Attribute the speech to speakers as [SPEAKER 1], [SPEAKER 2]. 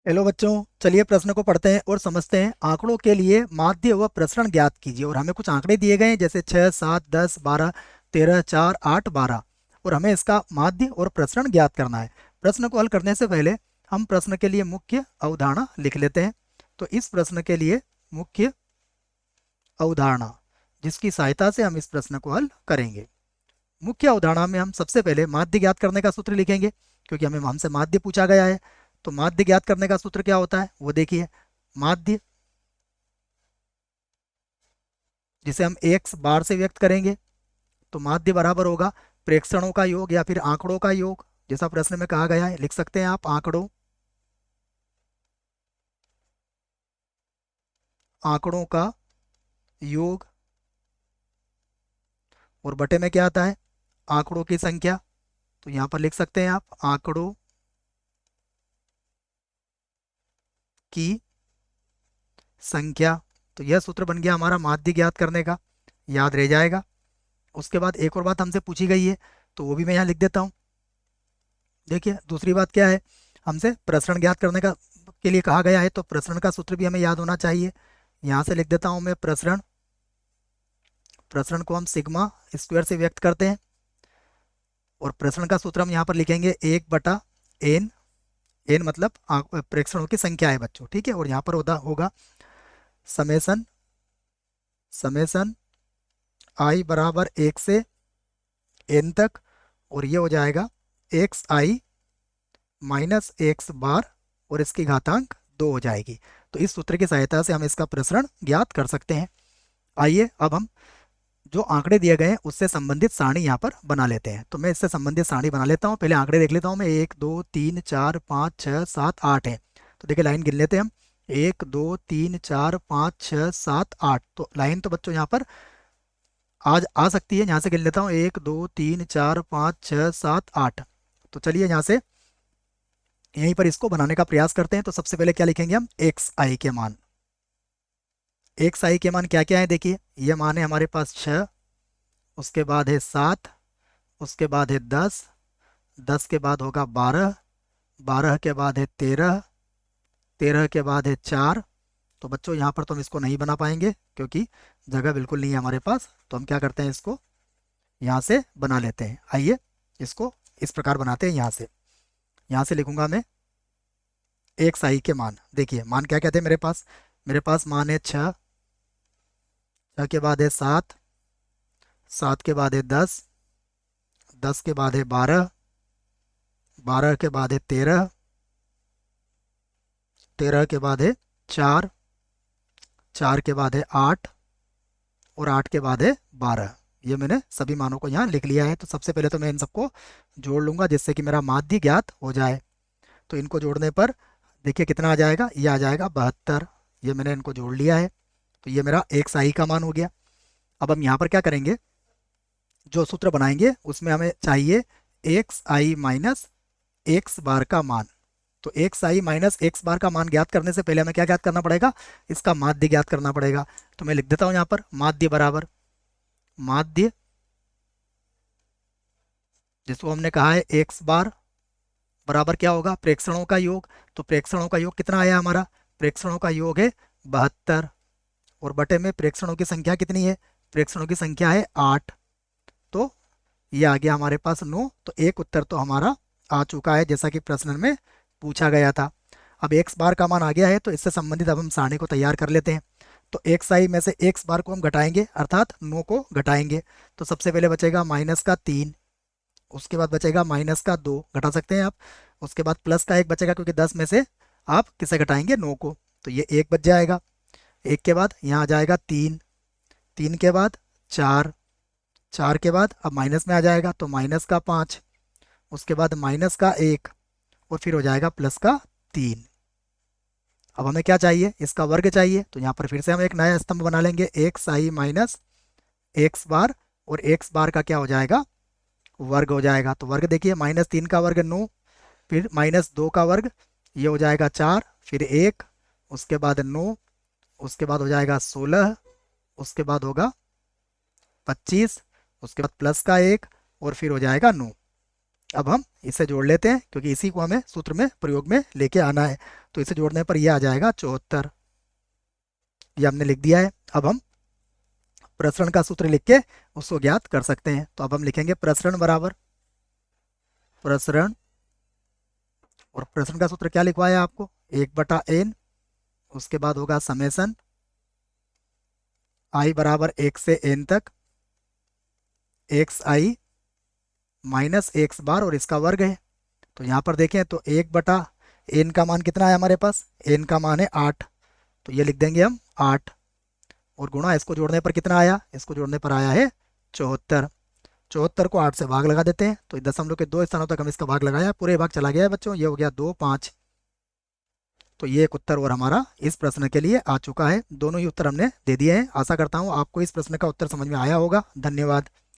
[SPEAKER 1] Hello बच्चों, चलिए प्रश्न को पढ़ते हैं और समझते हैं। आंकड़ों के लिए माध्य व प्रसरण ज्ञात कीजिए। और हमें कुछ आंकड़े दिए गए हैं जैसे 6, 7, 10, 12, 13, 4, 8, 12 और हमें इसका माध्य और प्रसरण ज्ञात करना है। प्रश्न को हल करने से पहले हम प्रश्न के लिए मुख्य अवधारणा लिख लेते हैं। तो इस प्रश्न के लिए मुख्य अवधारणा जिसकी सहायता से हम इस प्रश्न को हल करेंगे। मुख्य अवधारणा में हम सबसे पहले माध्य ज्ञात करने का सूत्र लिखेंगे, क्योंकि हमें हमसे माध्य पूछा गया है। तो माध्य ज्ञात करने का सूत्र क्या होता है वो देखिए। माध्य, जिसे हम एक्स बार से व्यक्त करेंगे, तो माध्य बराबर होगा प्रेक्षणों का योग या फिर आंकड़ों का योग। जैसा प्रश्न में कहा गया है लिख सकते हैं आप आंकड़ों आंकड़ों का योग। और बटे में क्या आता है, आंकड़ों की संख्या। तो यहाँ पर लिख सकते हैं आप आंकड़ों की संख्या। तो यह सूत्र बन गया हमारा माध्य ज्ञात करने का, याद रह जाएगा। उसके बाद एक और बात हमसे पूछी गई है, तो वो भी मैं यहाँ लिख देता हूँ। देखिए दूसरी बात क्या है, हमसे प्रसरण ज्ञात करने का के लिए कहा गया है, तो प्रसरण का सूत्र भी हमें याद होना चाहिए। यहाँ से लिख देता हूँ मैं प्रसरण। प्रसरण को हम सिग्मा स्क्वायर से व्यक्त करते हैं। और प्रसरण का सूत्र हम यहाँ पर लिखेंगे 1/n। एन मतलब प्रेक्षणों की संख्या है बच्चों, ठीक है। और यहाँ पर होगा समेसन समेसन आई बराबर 1 से n तक। और ये हो जाएगा एक्स आई माइनस एक्स बार और इसकी घातांक 2 हो जाएगी। तो इस सूत्र की सहायता से हम इसका प्रसरण ज्ञात कर सकते हैं। आइए अब हम जो आंकड़े दिए गए हैं उससे संबंधित सारणी यहाँ पर बना लेते हैं। तो मैं इससे संबंधित सारणी बना लेता हूँ। पहले आंकड़े देख लेता हूँ मैं, 1, 2, 3, 4, 5, 6, 7, 8 है। तो देखिए लाइन गिन लेते हैं हम, 1, 2, 3, 4, 5, 6, 7, 8। तो लाइन तो बच्चों यहाँ पर आज आ सकती है। यहाँ से गिन लेता हूँ 1, 2, 3, 4, 5, 6, 7, 8। तो चलिए यहाँ से यहीं पर इसको बनाने का प्रयास करते हैं। तो सबसे पहले क्या लिखेंगे हम, एक्स आई के मान। एक्स आई के मान क्या क्या है देखिए, ये मान है हमारे पास 6, उसके बाद है 7, उसके बाद है 10, 10 के बाद होगा 12, 12 के बाद है 13, 13 के बाद है 4। तो बच्चों यहाँ पर तो हम इसको नहीं बना पाएंगे क्योंकि जगह बिल्कुल नहीं है हमारे पास। तो हम क्या करते हैं, इसको यहाँ से बना लेते हैं। आइए इसको इस प्रकार बनाते हैं। यहाँ से लिखूंगा मैं एक्स आई के मान। देखिए मान क्या क्या थे मेरे पास मान है 6, 6 के बाद है 7, 7 के बाद है 10, 10 के बाद है 12, 12 के बाद है 13, 13 के बाद है 4, 4 के बाद है 8 और 8 के बाद है 12। ये मैंने सभी मानों को यहाँ लिख लिया है। तो सबसे पहले तो मैं इन सबको जोड़ लूंगा जिससे कि मेरा माध्य ज्ञात हो जाए। तो इनको जोड़ने पर देखिए कितना आ जाएगा, ये आ जाएगा 72। ये मैंने इनको जोड़ लिया है। तो ये मेरा एक्स आई का मान हो गया। अब हम यहाँ पर क्या करेंगे, जो सूत्र बनाएंगे उसमें हमें चाहिए एक्स आई माइनस एक्स बार का मान। तो एक्स आई माइनस एक्स बार का मान ज्ञात करने से पहले हमें क्या ज्ञात करना पड़ेगा, इसका माध्य ज्ञात करना पड़ेगा। तो मैं लिख देता हूँ यहाँ पर माध्य बराबर माध्य, जिसको हमने कहा है एक्स बार बराबर क्या होगा, प्रेक्षणों का योग। तो प्रेक्षणों का योग कितना आया हमारा, प्रेक्षणों का योग है 72। और बटे में प्रेक्षणों की संख्या कितनी है, प्रेक्षणों की संख्या है 8। तो ये आ गया हमारे पास 9। तो एक उत्तर तो हमारा आ चुका है जैसा कि प्रश्न में पूछा गया था। अब एक्स बार का मान आ गया है, तो इससे संबंधित अब हम सारणी को तैयार कर लेते हैं। तो एक्स आई में से एक्स बार को हम घटाएंगे, अर्थात 9 को घटाएंगे। तो सबसे पहले बचेगा माइनस का 3, उसके बाद बचेगा माइनस का 2, घटा सकते हैं आप। उसके बाद प्लस का 1 बचेगा, क्योंकि 10 में से आप किसे घटाएंगे, 9 को। तो ये 1 बच जाएगा। 1 के बाद यहाँ आ जाएगा 3, 3 के बाद 4, 4 के बाद अब माइनस में आ जाएगा तो माइनस का 5, उसके बाद माइनस का 1 और फिर हो जाएगा प्लस का 3। अब हमें क्या चाहिए, इसका वर्ग चाहिए। तो यहाँ पर फिर से हम एक नया स्तंभ बना लेंगे, एक्स आई माइनस एक्स बार। और एक्स बार का क्या हो जाएगा, वर्ग हो जाएगा। तो वर्ग देखिए, -3 का वर्ग 9, फिर -2 का वर्ग, ये हो जाएगा 4, फिर 1, उसके बाद 9, उसके बाद हो जाएगा 16, उसके बाद होगा 25, उसके बाद प्लस का 1 और फिर हो जाएगा 9। अब हम इसे जोड़ लेते हैं क्योंकि इसी को हमें सूत्र में प्रयोग में लेके आना है। तो इसे जोड़ने पर ये आ जाएगा 74। ये हमने लिख दिया है। अब हम प्रसरण का सूत्र लिख के उसको ज्ञात कर सकते हैं। तो अब हम लिखेंगे प्रसरण बराबर प्रसरण, और प्रसरण का सूत्र क्या लिखवाया आपको, 1/n, उसके बाद होगा समेसन i बराबर 1 से n तक एक्स आई माइनस एक्स बार और इसका वर्ग है। तो यहाँ पर देखें तो 1/n का मान कितना है हमारे पास, n का मान है 8, तो ये लिख देंगे हम 8, और गुणा इसको जोड़ने पर कितना आया, इसको जोड़ने पर आया है 74। 74 को 8 से भाग लगा देते हैं, तो दशमलव के 2 स्थानों तक हम इसका भाग लगाया, पूरे भाग चला गया है बच्चों, ये हो गया 2, 5। तो ये एक उत्तर और हमारा इस प्रश्न के लिए आ चुका है। दोनों ही उत्तर हमने दे दिए हैं। आशा करता हूँ आपको इस प्रश्न का उत्तर समझ में आया होगा। धन्यवाद।